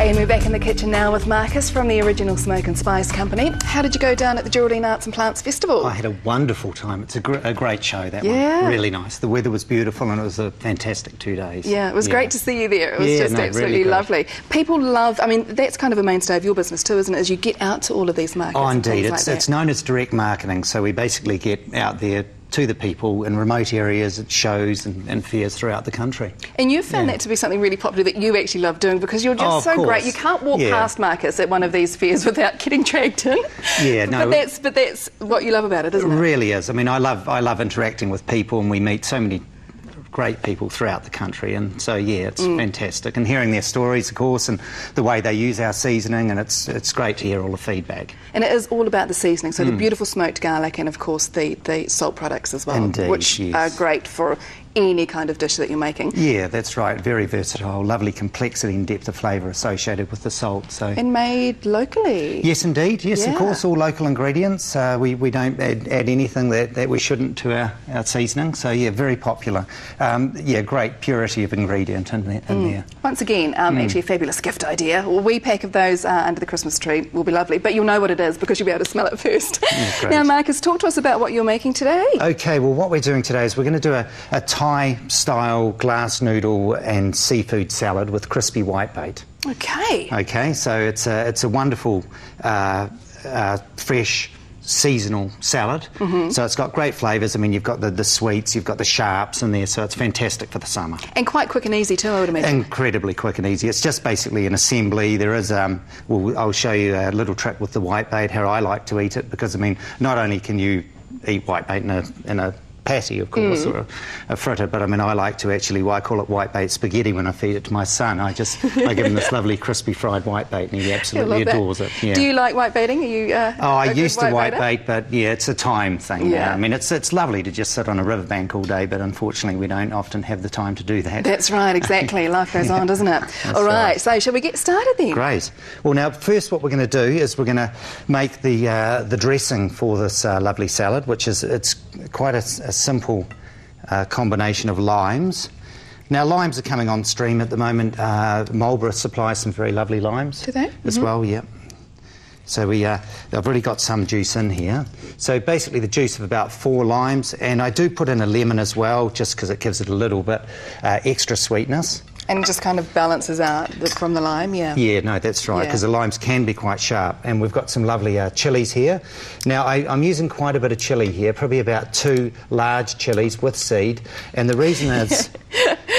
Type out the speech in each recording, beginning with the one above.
And we're back in the kitchen now with Marcus from the Original Smoke and Spice Company. How did you go down at the Geraldine Arts and Plants Festival? I had a wonderful time. It's a great show, that one. Really nice. The weather was beautiful and it was a fantastic 2 days. Yeah, it was great to see you there. It was just absolutely really lovely. People love, I mean, that's kind of a mainstay of your business too, isn't it, as you get out to all of these markets? Oh, indeed. It's known as direct marketing, so we basically get out there to the people in remote areas at shows and fairs throughout the country. And you've found that to be something really popular that you actually love doing, because you're just so great. You can't walk past Marcus at one of these fairs without getting dragged in. Yeah, no. But that's what you love about it, isn't it? It really is. I mean, I love interacting with people, and we meet so many great people throughout the country, and so it's fantastic, and hearing their stories, of course, and the way they use our seasoning, and it's great to hear all the feedback. And it is all about the seasoning, so the beautiful smoked garlic, and of course the salt products as well. Indeed, which are great for any kind of dish that you're making. Yeah, that's right. Very versatile, lovely complexity and depth of flavour associated with the salt. So. And made locally. Yes, indeed. Yes, of course, all local ingredients. We don't add anything that we shouldn't to our seasoning. So yeah, very popular. Great purity of ingredient in there. Once again, actually a fabulous gift idea. A wee pack of those under the Christmas tree will be lovely, but you'll know what it is because you'll be able to smell it first. Yeah, now, Marcus, talk to us about what you're making today. Okay, well, what we're doing today is we're going to do a Thai-style glass noodle and seafood salad with crispy whitebait. Okay. Okay, so it's a wonderful, fresh, seasonal salad. So it's got great flavours. I mean, you've got the sweets, you've got the sharps in there, so it's fantastic for the summer. And quite quick and easy too, I would imagine. Incredibly quick and easy. It's just basically an assembly. There is, I'll show you a little trick with the whitebait, how I like to eat it, because, I mean, not only can you eat whitebait in a patty, of course, or a fritter, but I mean, I like to actually, I call it whitebait spaghetti when I feed it to my son. I give him this lovely crispy fried whitebait, and he absolutely adores it. Yeah. Do you like whitebaiting? Are you? I used to whitebait, but yeah, it's a time thing. Yeah. I mean, it's lovely to just sit on a riverbank all day, but unfortunately, we don't often have the time to do that. That's right, exactly. Life goes on, doesn't it? All right. So, shall we get started then? Great. Well, now, first, what we're going to do is we're going to make the dressing for this lovely salad, which is it's quite a simple combination of limes. Now, limes are coming on stream at the moment. Marlborough supplies some very lovely limes. Do they? As well, yeah. So I've already got some juice in here. So basically the juice of about 4 limes, and I do put in a lemon as well, just because it gives it a little bit extra sweetness. And just kind of balances out from the lime, Yeah, no, that's right, because the limes can be quite sharp. And we've got some lovely chillies here. Now, I'm using quite a bit of chilli here, probably about 2 large chillies with seed. And the reason is...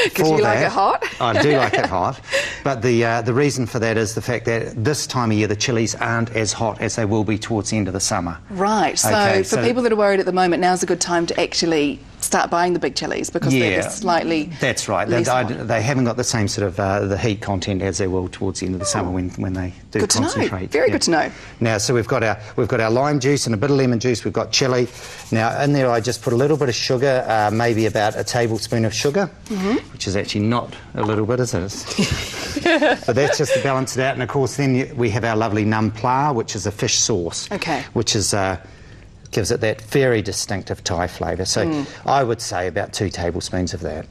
Because you like it hot? I do like it hot. But the reason for that is the fact that this time of year the chillies aren't as hot as they will be towards the end of the summer. Right, so for people that are worried at the moment, now's a good time to actually start buying the big chillies, because they're just slightly That's right. They haven't got the same sort of the heat content as they will towards the end of the summer when they do good concentrate. To know. Very good to know. Now, so we've got our lime juice and a bit of lemon juice. We've got chilli. Now, in there I just put a little bit of sugar, maybe about a tablespoon of sugar, which is actually not a little bit, is it? But that's just to balance it out. And of course, then we have our lovely num pla, which is a fish sauce, which is gives it that very distinctive Thai flavour. So I would say about 2 tablespoons of that.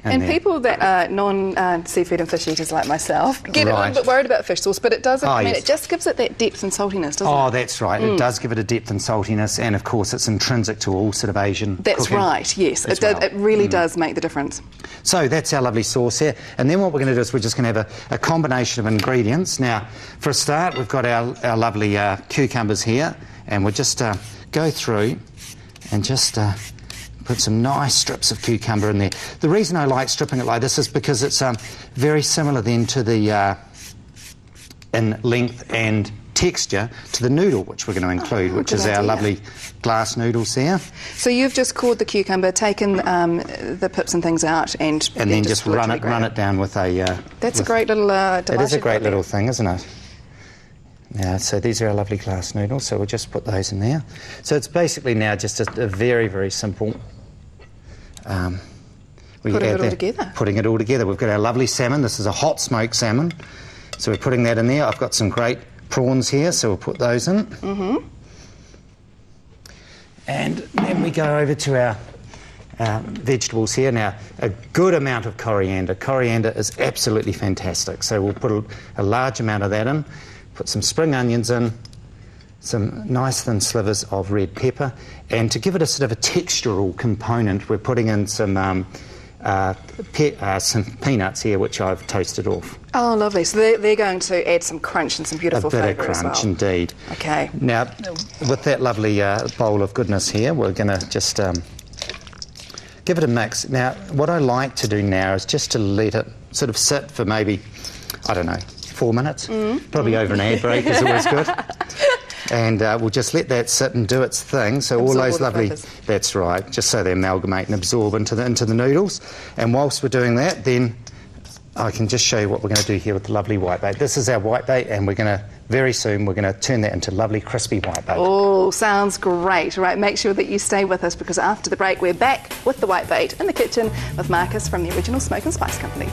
And people that are non-seafood and fish eaters like myself get a little bit worried about fish sauce, but it does, I mean, it just gives it that depth and saltiness, doesn't it? Oh, that's right. It does give it a depth and saltiness, and of course it's intrinsic to all sort of Asian cooking. Right, yes. It really does make the difference. So that's our lovely sauce here. And then what we're going to do is we're just going to have a combination of ingredients. Now, for a start, we've got our lovely cucumbers here, and we'll just go through and just put some nice strips of cucumber in there. The reason I like stripping it like this is because it's very similar then to the in length and texture to the noodle which we're going to include, which is our lovely glass noodles there. So you've just cored the cucumber, taken the pips and things out, and then just run it down with a... That's a great little device. It is a great little thing, isn't it? Now, so these are our lovely glass noodles, so we'll just put those in there. So it's basically now just a very, very simple... Putting it all together. Putting it all together. We've got our lovely salmon. This is a hot smoked salmon. So we're putting that in there. I've got some great prawns here, so we'll put those in. And then we go over to vegetables here. Now, a good amount of coriander. Coriander is absolutely fantastic. So we'll put a large amount of that in, put some spring onions in, some nice thin slivers of red pepper, and to give it a sort of a textural component, we're putting in some peanuts here, which I've toasted off. Oh, lovely. So they're going to add some crunch and some beautiful flavour as well. A bit of crunch, indeed. Okay. Now, with that lovely bowl of goodness here, we're going to just give it a mix. Now, what I like to do now is just to let it sort of sit for maybe, I don't know, 4 minutes. Probably over an ad break is always good. And we'll just let that sit and do its thing. So all those lovely, that's right, just so they amalgamate and absorb into the noodles. And whilst we're doing that, then I can just show you what we're going to do here with the lovely whitebait. This is our whitebait, and we're going to, very soon, we're going to turn that into lovely crispy whitebait. Oh, sounds great. Right, make sure that you stay with us, because after the break, we're back with the whitebait in the kitchen with Marcus from the Original Smoke and Spice Company.